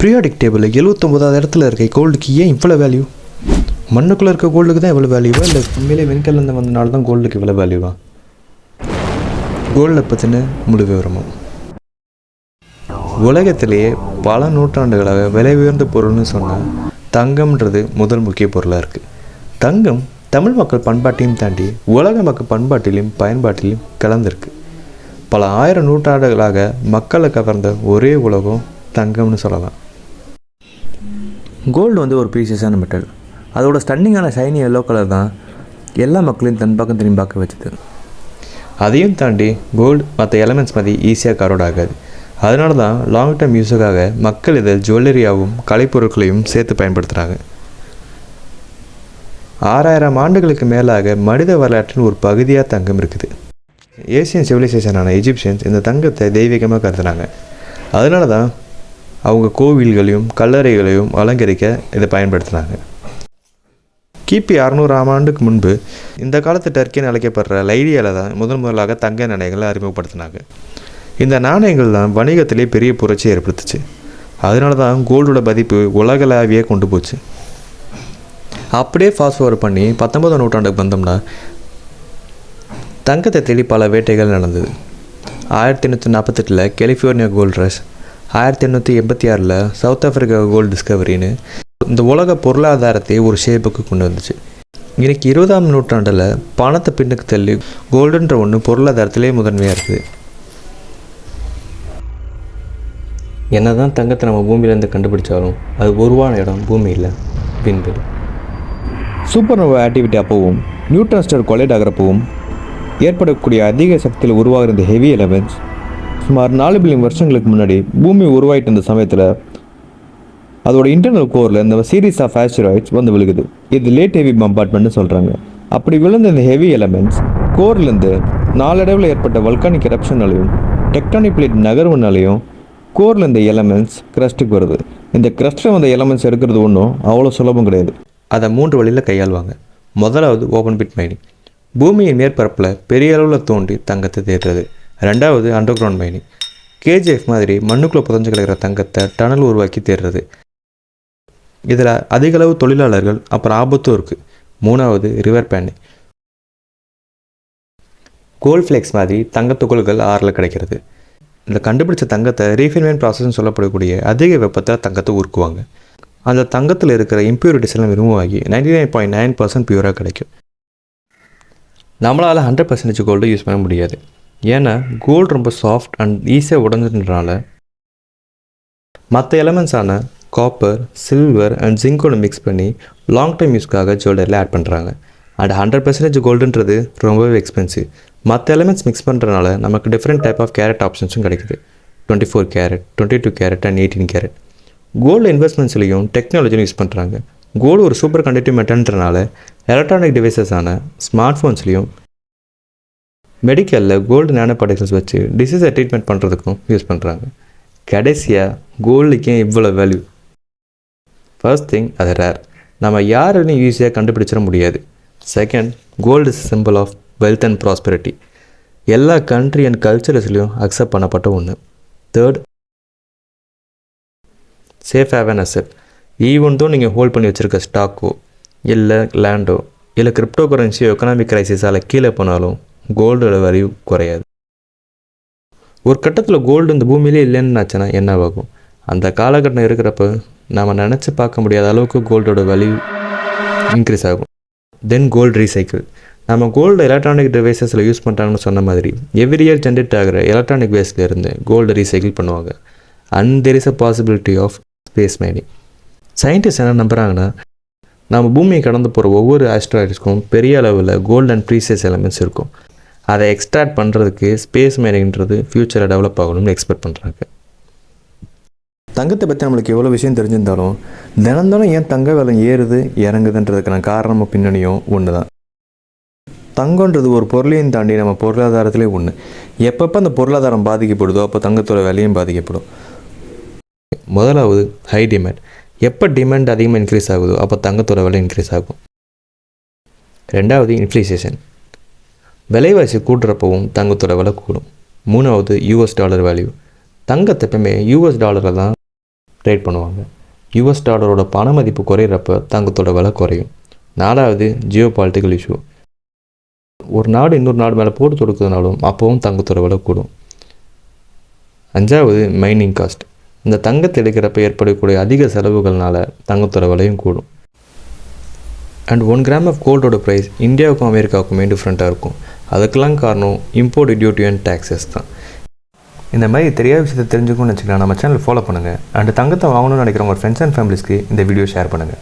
Periodic டேபிளில் 79வது இடத்துல இருக்க கோல்டுக்கு ஏன் இவ்வளோ வேல்யூ? மண்ணுக்குள்ளே இருக்க கோல்டுக்கு தான் இவ்வளோ வேல்யூவா, இல்லை உண்மையிலே வெண்கல்லேருந்து வந்தனால தான் கோல்டுக்கு இவ்வளோ வேல்யூவா? கோல்டை பற்றின முழு விவரமும். உலகத்திலேயே பல நூற்றாண்டுகளாக விலை உயர்ந்த பொருள்னு சொன்னால் தங்கம்ன்றது முதல் முக்கிய பொருளாக இருக்குது. தங்கம் தமிழ் மக்கள் பண்பாட்டையும் தாண்டி உலக மக்கள் பண்பாட்டிலையும் பயன்பாட்டிலையும் கலந்துருக்கு. பல ஆயிரம் நூற்றாண்டுகளாக மக்களை கவர்ந்த ஒரே உலகம் தங்கம்னு சொல்லலாம். கோல்டு ஒரு ப்ரீசியஸான மெட்டல். அதோட ஸ்டன்னிங்கான ஷைனி எல்லோ கலர் தான் எல்லா மக்களையும் தன் பக்கம் திரும்பி பார்க்க வச்சுது. அதையும் தாண்டி கோல்டு மற்ற எலமெண்ட்ஸ் மாதிரி ஈஸியாக கரோட் ஆகாது. அதனால தான் லாங் டேர்ம் யூஸுக்காக மக்கள் இதை ஜுவல்லரியாகவும் கலைப்பொருட்களையும் சேர்த்து பயன்படுத்துகிறாங்க. 6000 ஆண்டுகளுக்கு மேலாக மனித வரலாற்றின் ஒரு பகுதியாக தங்கம் இருக்குது. ஏசியன் சிவிலைசேஷனான எஜிப்சியன்ஸ் இந்த தங்கத்தை தெய்வீகமாக கருதுனாங்க. அதனால தான் அவங்க கோவில்களையும் கல்லறைகளையும் அலங்கரிக்க இதை பயன்படுத்தினாங்க. கிபி 600ஆம் ஆண்டுக்கு முன்பு இந்த காலத்து டர்க்கின்னு அழைக்கப்படுற லைடியாவில் தான் முதலாக தங்க நாணயங்களை அறிமுகப்படுத்தினாங்க. இந்த நாணயங்கள் தான் வணிகத்திலே பெரிய புரட்சியை ஏற்படுத்துச்சு. அதனால தான் கோல்டோட மதிப்பு உலகளாவியே கொண்டு போச்சு. அப்படியே ஃபாஸ்ட் ஃபார்வர்ட் பண்ணி 19ஆம் நூற்றாண்டுக்கு வந்தோம்னா தங்கத்தை தேடி பல வேட்டைகள் நடந்தது. 1848 California gold rush, 1886 South Africa gold டிஸ்கவரின்னு இந்த உலக பொருளாதாரத்தை ஒரு ஷேப்புக்கு கொண்டு வந்துச்சு. இன்றைக்கி 20ஆம் நூற்றாண்டில் பணத்தை பின்னுக்கு தள்ளி கோல்டுன்ற ஒன்று பொருளாதாரத்திலே முதன்மையாக இருக்குது. என்ன தான் தங்கத்தை நம்ம பூமியிலேருந்து கண்டுபிடிச்சாலும் அது உருவான இடம் பூமி இல்லை, விண்வெளி. சூப்பர் நோவா ஆக்டிவிட்டி அப்போவும் நியூட்ரான் ஸ்டார் கொலைட் ஆகிறப்பவும் ஏற்படக்கூடிய அதிக சக்தியில் உருவாகிற இந்த ஹெவி எலமெண்ட்ஸ் சுமார் 4 பில்லியன் வருஷங்களுக்கு முன்னாடி பூமி உருவாகிட்டு இருந்த சமயத்தில் அதோட இன்டர்னல் கோரில் இந்த சீரீஸ் ஆஃப் ஆஸ்டராய்ட்ஸ் வந்து விழுகுது. இது லேட் ஹெவி பம்பார்ட்மெண்ட்னு சொல்கிறாங்க. அப்படி விழுந்த இந்த ஹெவி எலமெண்ட்ஸ் கோர்லேருந்து நாளடைவில் ஏற்பட்ட வல்கானிக் எரப்ஷனாலையும் டெக்டானிக் பிளேட் நகர்வுனாலையும் கோரில் இந்த எலமெண்ட்ஸ் கிரஸ்ட்டுக்கு வருது. இந்த கிரஸ்ட்டில் வந்த எலமெண்ட்ஸ் எடுக்கிறது ஒன்றும் அவ்வளோ சுலபம் கிடையாது. அதை 3 வழியில் கையாளுவாங்க. முதலாவது ஓப்பன் பிட் மைனிங், பூமியின் மேற்பரப்பில் பெரிய அளவில் தோண்டி தங்கத்தை தேடுறது. ரெண்டாவது அண்டர் கிரவுண்ட் மைனிங், கேஜிஎஃப் மாதிரி மண்ணுக்குள்ளே புதஞ்சு கிடக்கிற தங்கத்தை டனல் உருவாக்கி தேடுறது. இதில் அதிக அளவு தொழிலாளர்கள் அப்புறம் ஆபத்தும் இருக்குது. மூணாவது ரிவர் பேனிங், கோல்ட் ஃப்ளேக்ஸ் மாதிரி தங்கத்துக்குள்கள் ஆறில் கிடைக்கிறது. இந்த கண்டுபிடிச்ச தங்கத்தை ரீஃபைன்மெண்ட் ப்ராசஸ்ன்னு சொல்லப்படக்கூடிய அதிக வெப்பத்தில் தங்கத்தை உருக்குவாங்க. அந்த தங்கத்தில் இருக்கிற இம்ப்யூரிட்டிஸ் எல்லாம் ரிமூவ் ஆகி 99.9% பியூராக கிடைக்கும். நம்மளால் 100% கோல்டு யூஸ் பண்ண முடியாது. ஏன்னா கோல்டு ரொம்ப சாஃப்ட் அண்ட் ஈஸியாக உடஞ்சதுனால மற்ற எலமெண்ட்ஸான காப்பர், சில்வர் அண்ட் ஜிங்கோட மிக்ஸ் பண்ணி லாங் டைம் யூஸ்க்காக ஜுவல்லரியில் ஆட் பண்ணுறாங்க. அண்ட் 100% கோல்டுன்றது ரொம்பவே எக்ஸ்பென்சிவ். மற்ற எலமெண்ட்ஸ் மிக்ஸ் பண்ணுறதுனால நமக்கு டிஃப்ரெண்ட் டைப் ஆஃப் கேரட் ஆப்ஷன்ஸும் கிடைக்குது. 24 carat, 22 carat and 18 carat. Gold இன்வெஸ்ட்மெண்ட்ஸ்லையும் டெக்னாலஜியும் யூஸ் பண்ணுறாங்க. கோல்டு ஒரு சூப்பர் கண்டக்டிவ் மெட்டல்ன்றனால எலக்ட்ரானிக் டிவைசஸான ஸ்மார்ட் ஃபோன்ஸ்லையும் மெடிக்கலில் கோல்டு நானோ பார்ட்டிகல்ஸ் வச்சு டிசீஸை ட்ரீட்மெண்ட் பண்ணுறதுக்கும் யூஸ் பண்ணுறாங்க. கடைசியாக கோல்டுக்கே இவ்வளோ வேல்யூ? ஃபர்ஸ்ட் திங், அது ரேர், நம்ம யாரையும் ஈஸியாக கண்டுபிடிச்சிட முடியாது. Second, gold is symbol of wealth and prosperity, எல்லா கண்ட்ரி அண்ட் கல்ச்சர்ஸ்லையும் அக்செப்ட் பண்ணப்பட்ட ஒன்று. Third, safe haven asset. Even தான் நீங்கள் ஹோல்ட் பண்ணி வச்சுருக்க ஸ்டாக்கோ இல்லை லேண்டோ இல்லை கிரிப்டோ கரன்சியோ எக்கனாமிக் கிரைசிஸால் கீழே போனாலும் கோல்டோட வேல்யூ குறையாது. ஒரு கட்டத்தில் கோல்டு இந்த பூமியிலே இல்லைன்னு என்ன ஆகும்? அந்த காலகட்டம் இருக்கிறப்ப நம்ம நினச்சி பார்க்க முடியாத அளவுக்கு கோல்டோட வேல்யூ இன்க்ரீஸ் ஆகும். Then gold recycle. நம்ம கோல்டு எலக்ட்ரானிக் டிவைசஸில் யூஸ் பண்ணுறாங்கன்னு சொன்ன மாதிரி எவ்ரி இயர் ஜென்ரேட் ஆகிற எலக்ட்ரானிக் வேஸ்ட்லேருந்து கோல்டு ரீசைக்கிள் பண்ணுவாங்க. And there is a possibility of space mining. Scientist என்ன நம்புகிறாங்கன்னா நம்ம பூமியை கடந்து போகிற ஒவ்வொரு ஆஸ்ட்ராய்ட்ஸ்க்கும் பெரிய அளவில் கோல்டு அண்ட் ப்ரீசியஸ் எலமெண்ட்ஸ் இருக்கும். அதை எக்ஸ்ட்ராக்ட் பண்ணுறதுக்கு ஸ்பேஸ் மைனிங்கிறது ஃப்யூச்சரில் டெவலப் ஆகணும்னு எக்ஸ்பெக்ட் பண்ணுறாங்க. தங்கத்தை பற்றி நம்மளுக்கு எவ்வளோ விஷயம் தெரிஞ்சிருந்தாலும் தினந்தோறும் ஏன் தங்க விலை ஏறுது இறங்குதுன்றதுக்கான காரணமும் பின்னணியும் ஒன்று தான். தங்கன்றது ஒரு பொருளையும் தாண்டி நம்ம பொருளாதாரத்திலே ஒன்று. எப்பப்போ அந்த பொருளாதாரம் பாதிக்கப்படுதோ அப்போ தங்கத்தோட விலையும் பாதிக்கப்படும். முதலாவது ஹை டிமாண்ட். எப்போ டிமாண்ட் அதிகமாக இன்க்ரீஸ் ஆகுதோ அப்போ தங்கத்தோட விலை இன்க்ரீஸ் ஆகும். ரெண்டாவது இன்ஃப்ளேஷன். விலைவாசி கூட்டுறப்பவும் தங்கத்தோட விலை கூடும். மூணாவது யூஎஸ் டாலர் வேல்யூ. தங்கத்தை எப்பவுமே யூஎஸ் டாலரில் தான் ட்ரேட் பண்ணுவாங்க. யூஎஸ் டாலரோட பண மதிப்பு குறையிறப்ப தங்கத்தோட விலை குறையும். 4வது ஜியோ பாலிட்டிக்கல் இஷ்யூ. ஒரு நாடு இன்னொரு நாடு மேலே போட்டு தொடுக்கிறதுனாலும் அப்போவும் தங்கத்தோட விலை கூடும். 5வது மைனிங் காஸ்ட். இந்த தங்கத்தை எடுக்கிறப்ப ஏற்படக்கூடிய அதிக செலவுகள்னால தங்கத்தோட விலையும் கூடும். அண்ட் 1 கிராம் ஆஃப் கோல்டோட ப்ரைஸ் இந்தியாவுக்கும் அமெரிக்காவுக்குமே டிஃப்ரெண்ட்டாக இருக்கும். அதுக்கெல்லாம் காரணம் இம்போர்ட் டியூட்டி அண்ட் டேக்ஸஸ் தான். இந்த மாதிரி தெரியாத விஷயத்தை தெரிஞ்சுக்கணும்னு வச்சுக்கலாம் நம்ம சேனல் ஃபாலோ பண்ணுங்கள். அண்ட் தங்கத்தை வாங்கணும்னு நினைக்கிறவங்க ஃப்ரெண்ட்ஸ் அண்ட் ஃபேமிலிஸ்க்கு இந்த வீடியோ ஷேர் பண்ணுங்கள்.